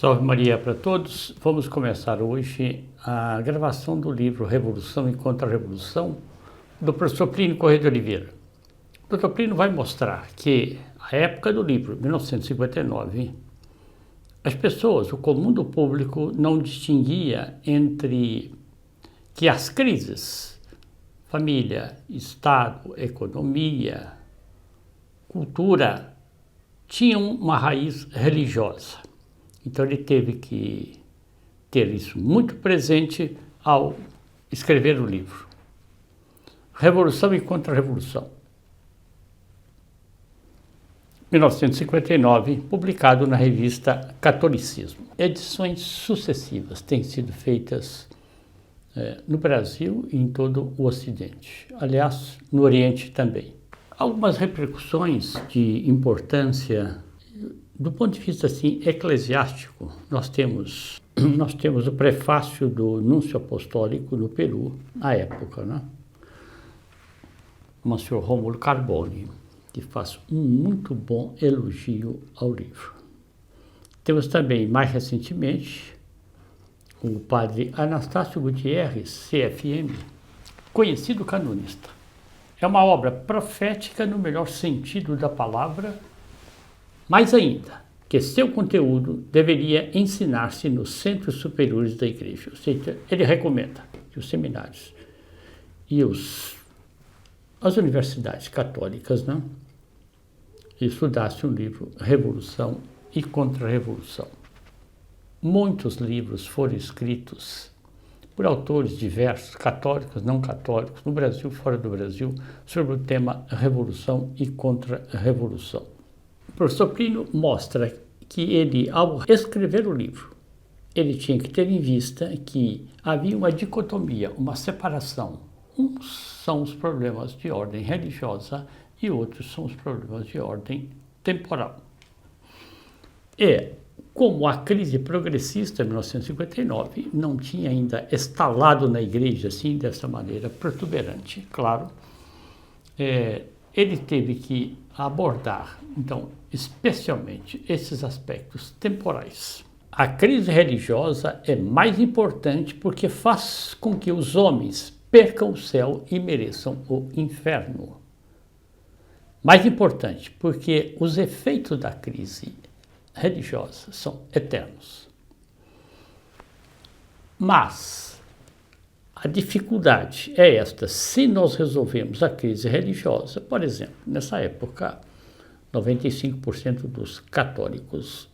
Salve Maria para todos. Vamos começar hoje a gravação do livro Revolução e Contra-Revolução, do professor Plínio Corrêa de Oliveira. O doutor Plínio vai mostrar que, à época do livro, 1959, as pessoas, o comum do público, não distinguia entre que as crises, família, Estado, economia, cultura, tinham uma raiz religiosa. Então ele teve que ter isso muito presente ao escrever o livro. Revolução e Contra-Revolução. 1959, publicado na revista Catolicismo. Edições sucessivas têm sido feitas no Brasil e em todo o Ocidente. Aliás, no Oriente também. Algumas repercussões de importância do ponto de vista assim, eclesiástico. Nós temos o prefácio do Núncio Apostólico no Peru, à época, né? Monsenhor Rômulo Carboni, que faz um muito bom elogio ao livro. Temos também, mais recentemente, o padre Anastácio Gutierrez, CFM, conhecido canonista. É uma obra profética no melhor sentido da palavra. Mais ainda, que seu conteúdo deveria ensinar-se nos centros superiores da igreja. Ou seja, ele recomenda que os seminários e as universidades católicas, né, estudassem o livro Revolução e Contra-Revolução. Muitos livros foram escritos por autores diversos, católicos, não católicos, no Brasil, fora do Brasil, sobre o tema Revolução e Contra-Revolução. O professor Plínio mostra que ele, ao escrever o livro, ele tinha que ter em vista que havia uma dicotomia, uma separação. Uns são os problemas de ordem religiosa e outros são os problemas de ordem temporal. Como a crise progressista de 1959 não tinha ainda estalado na igreja assim, dessa maneira protuberante, claro, ele teve que abordar, então, especialmente esses aspectos temporais. A crise religiosa é mais importante porque faz com que os homens percam o céu e mereçam o inferno. Mais importante porque os efeitos da crise religiosa são eternos. Mas a dificuldade é esta: se nós resolvemos a crise religiosa, por exemplo, nessa época, 95% dos católicos,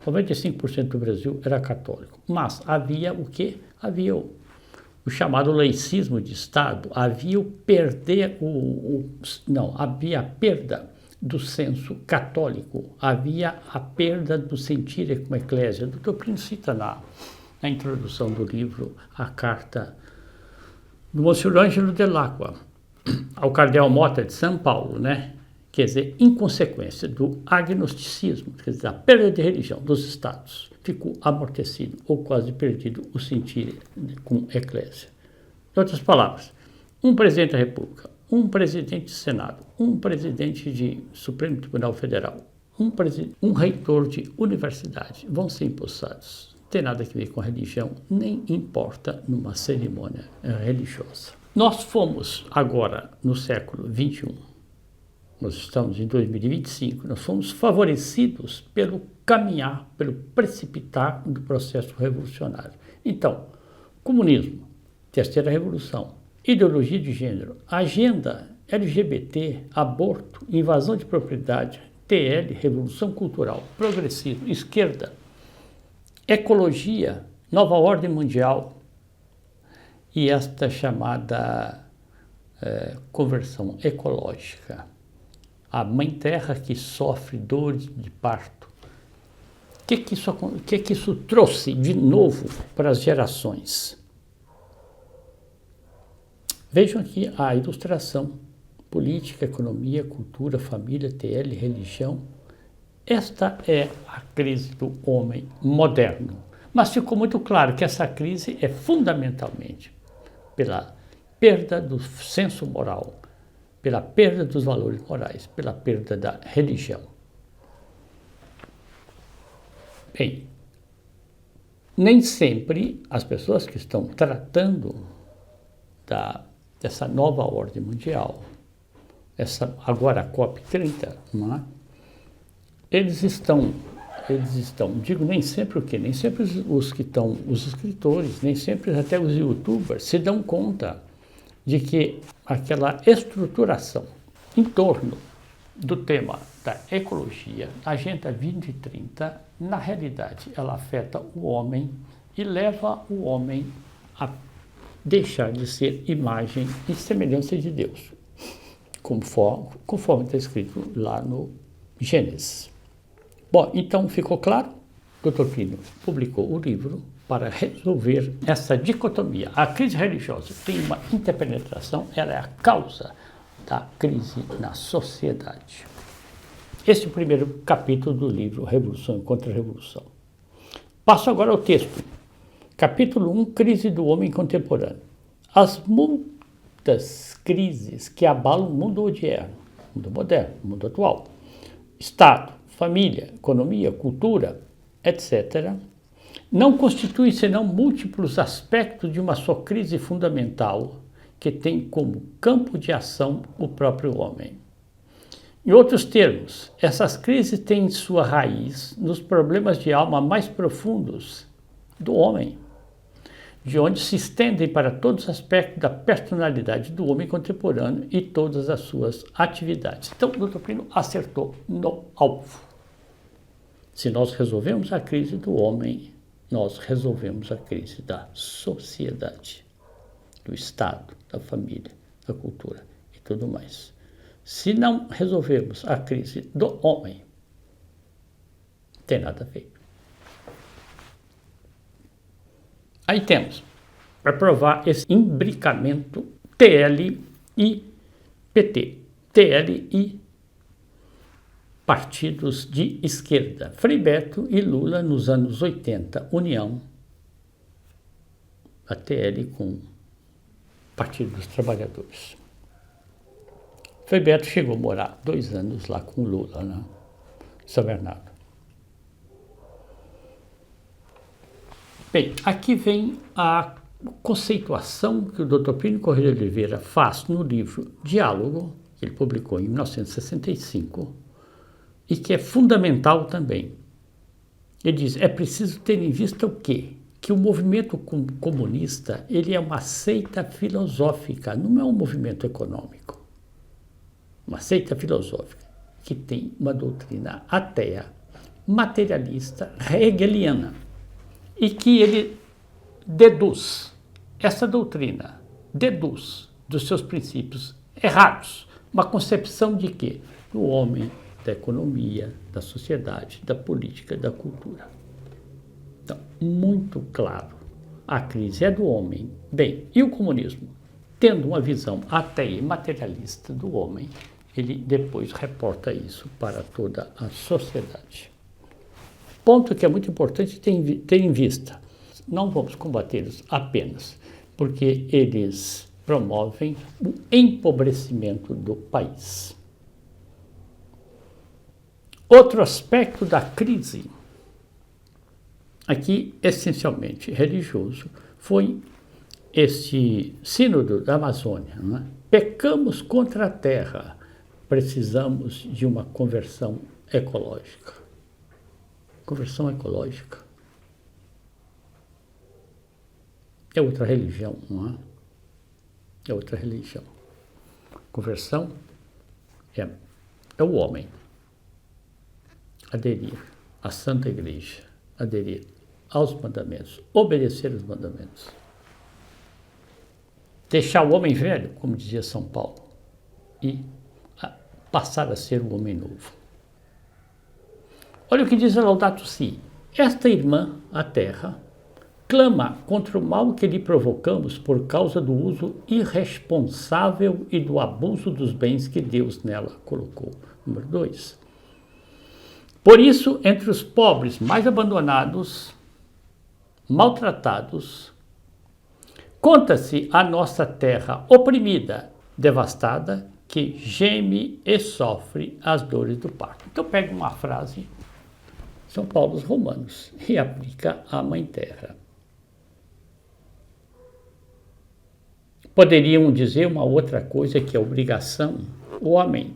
95% do Brasil era católico, mas havia o quê? Havia o chamado laicismo de Estado, havia havia a perda do senso católico, havia a perda do sentir como eclésia. O doutor Plínio cita na introdução do livro a carta do Monsenhor Ângelo Dell'Acqua ao cardeal Mota de São Paulo, né? Quer dizer, em consequência do agnosticismo, quer dizer, a perda de religião dos estados, ficou amortecido ou quase perdido o sentir com eclésia. Em outras palavras, um presidente da República, um presidente de Senado, um presidente de Supremo Tribunal Federal, um reitor de universidade vão ser empossados. Não tem nada a ver com a religião, nem importa numa cerimônia religiosa. Nós fomos agora no século XXI, nós estamos em 2025, nós fomos favorecidos pelo caminhar, pelo precipitar do processo revolucionário. Então, comunismo, terceira revolução, ideologia de gênero, agenda LGBT, aborto, invasão de propriedade, TL, revolução cultural, progressismo, esquerda, ecologia, nova ordem mundial e esta chamada conversão ecológica. A mãe terra que sofre dores de parto. O que isso trouxe de novo para as gerações? Vejam aqui a ilustração: política, economia, cultura, família, TL, religião. Esta é a crise do homem moderno. Mas ficou muito claro que essa crise é fundamentalmente pela perda do senso moral, pela perda dos valores morais, pela perda da religião. Bem, nem sempre as pessoas que estão tratando dessa nova ordem mundial, agora a COP30, não é? Eles estão, digo nem sempre o quê? Nem sempre os escritores, nem sempre até os youtubers se dão conta de que aquela estruturação em torno do tema da ecologia, a Agenda 2030, na realidade, ela afeta o homem e leva o homem a deixar de ser imagem e semelhança de Deus, conforme está escrito lá no Gênesis. Bom, então ficou claro? O Dr. Plínio publicou o livro para resolver essa dicotomia. A crise religiosa tem uma interpenetração, ela é a causa da crise na sociedade. Esse é o primeiro capítulo do livro Revolução e Contra-Revolução. Passo agora ao texto. Capítulo 1, Crise do Homem Contemporâneo. As muitas crises que abalam o mundo odierno, o mundo moderno, o mundo atual, Estado, família, economia, cultura, etc., não constituem senão múltiplos aspectos de uma só crise fundamental que tem como campo de ação o próprio homem. Em outros termos, essas crises têm sua raiz nos problemas de alma mais profundos do homem, de onde se estendem para todos os aspectos da personalidade do homem contemporâneo e todas as suas atividades. Então, o Dr. Plínio acertou no alvo. Se nós resolvemos a crise do homem, nós resolvemos a crise da sociedade, do Estado, da família, da cultura e tudo mais. Se não resolvermos a crise do homem, não tem nada a ver. Aí temos, para provar esse imbricamento, TL e PT. TL e partidos de esquerda. Frei Beto e Lula nos anos 80, união, a TL com Partido dos Trabalhadores. Frei Beto chegou a morar 2 anos lá com Lula, né? São Bernardo. Bem, aqui vem a conceituação que o Dr. Plínio Corrêa de Oliveira faz no livro Diálogo, que ele publicou em 1965, e que é fundamental também. Ele diz, é preciso ter em vista o quê? Que o movimento comunista, ele é uma seita filosófica, não é um movimento econômico. Uma seita filosófica que tem uma doutrina ateia, materialista, hegeliana, e que ele deduz, essa doutrina deduz dos seus princípios errados, uma concepção de quê? Do homem, da economia, da sociedade, da política, da cultura. Então, muito claro, a crise é do homem. Bem, e o comunismo? Tendo uma visão ateia e materialista do homem, ele depois reporta isso para toda a sociedade. Ponto que é muito importante ter em vista. Não vamos combatê-los apenas porque eles promovem o empobrecimento do país. Outro aspecto da crise, aqui essencialmente religioso, foi este sínodo da Amazônia, né? Pecamos contra a terra, precisamos de uma conversão ecológica. Conversão ecológica é outra religião, não é? É outra religião. Conversão é o homem aderir à Santa Igreja, aderir aos mandamentos, obedecer os mandamentos. Deixar o homem velho, como dizia São Paulo, e passar a ser um homem novo. Olha o que diz a Laudato Si. Esta irmã, a terra, clama contra o mal que lhe provocamos por causa do uso irresponsável e do abuso dos bens que Deus nela colocou. Número 2. Por isso, entre os pobres mais abandonados, maltratados, conta-se a nossa terra oprimida, devastada, que geme e sofre as dores do parto. Então pega uma frase, São Paulo aos Romanos e aplica à Mãe Terra. Poderiam dizer uma outra coisa que é obrigação. O homem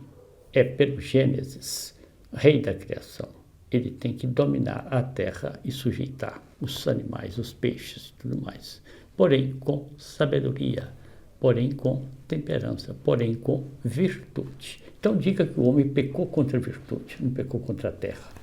é, pelo Gênesis, rei da criação. Ele tem que dominar a terra e sujeitar os animais, os peixes e tudo mais. Porém, com sabedoria, porém com temperança, porém com virtude. Então diga que o homem pecou contra a virtude, não pecou contra a terra.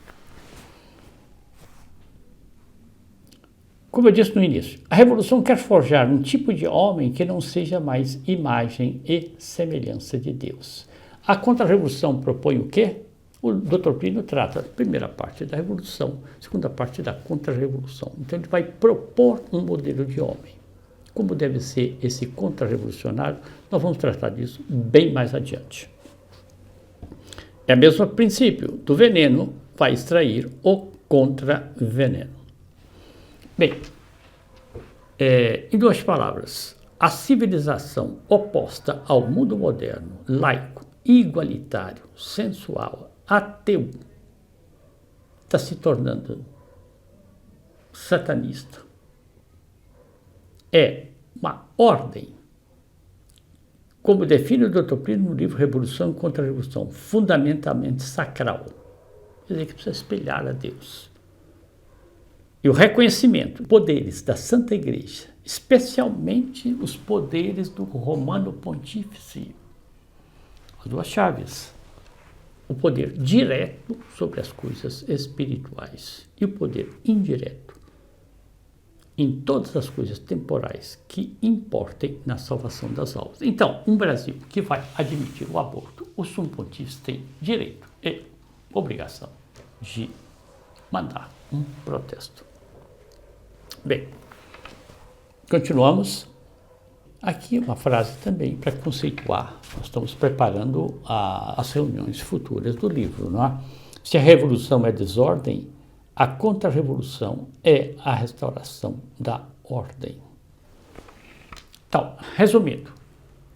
Como eu disse no início, a revolução quer forjar um tipo de homem que não seja mais imagem e semelhança de Deus. A contra-revolução propõe o quê? O Dr. Plínio trata a primeira parte da revolução, a segunda parte da contra-revolução. Então ele vai propor um modelo de homem. Como deve ser esse contra-revolucionário, nós vamos tratar disso bem mais adiante. É o mesmo princípio, do veneno vai extrair o contra-veneno. Bem, em duas palavras, a civilização oposta ao mundo moderno, laico, igualitário, sensual, ateu, está se tornando satanista. É uma ordem, como define o Dr. Plínio no livro Revolução e Contra-Revolução, fundamentalmente sacral. Quer dizer que precisa espelhar a Deus. E o reconhecimento, poderes da Santa Igreja, especialmente os poderes do Romano Pontífice, as duas chaves, o poder direto sobre as coisas espirituais e o poder indireto em todas as coisas temporais que importem na salvação das almas. Então, um Brasil que vai admitir o aborto, o Sumo Pontífice tem direito e obrigação de mandar um protesto. Bem, continuamos. Aqui uma frase também para conceituar. Nós estamos preparando as reuniões futuras do livro, não é? Se a revolução é desordem, a contra-revolução é a restauração da ordem. Então, resumindo,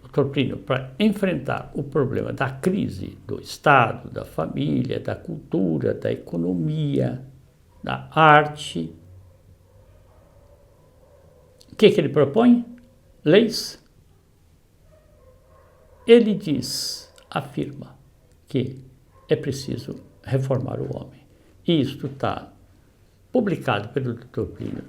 Dr. Plínio, para enfrentar o problema da crise do Estado, da família, da cultura, da economia, da arte, o que ele propõe? Leis. Ele afirma que é preciso reformar o homem. E isto está publicado pelo Dr. Plínio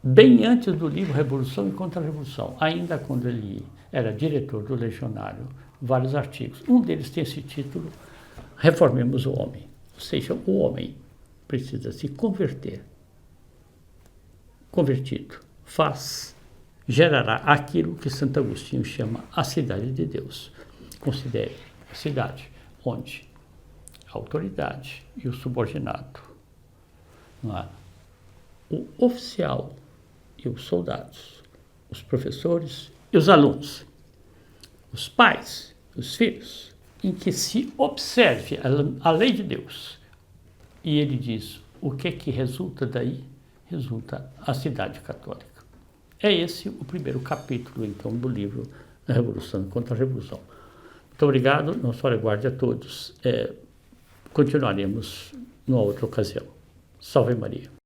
bem antes do livro Revolução e Contra-Revolução, ainda quando ele era diretor do Legionário, vários artigos. Um deles tem esse título, Reformemos o Homem. Ou seja, o homem precisa se converter. Convertido, gerará aquilo que Santo Agostinho chama a cidade de Deus. Considere a cidade onde a autoridade e o subordinado, não é? O oficial e os soldados, os professores e os alunos, os pais, os filhos, em que se observe a lei de Deus. E ele diz, o que resulta daí? Resulta a cidade católica. É esse o primeiro capítulo, então, do livro da Revolução e Contra-Revolução. Muito obrigado, nosso aguarde a todos. Continuaremos numa outra ocasião. Salve Maria.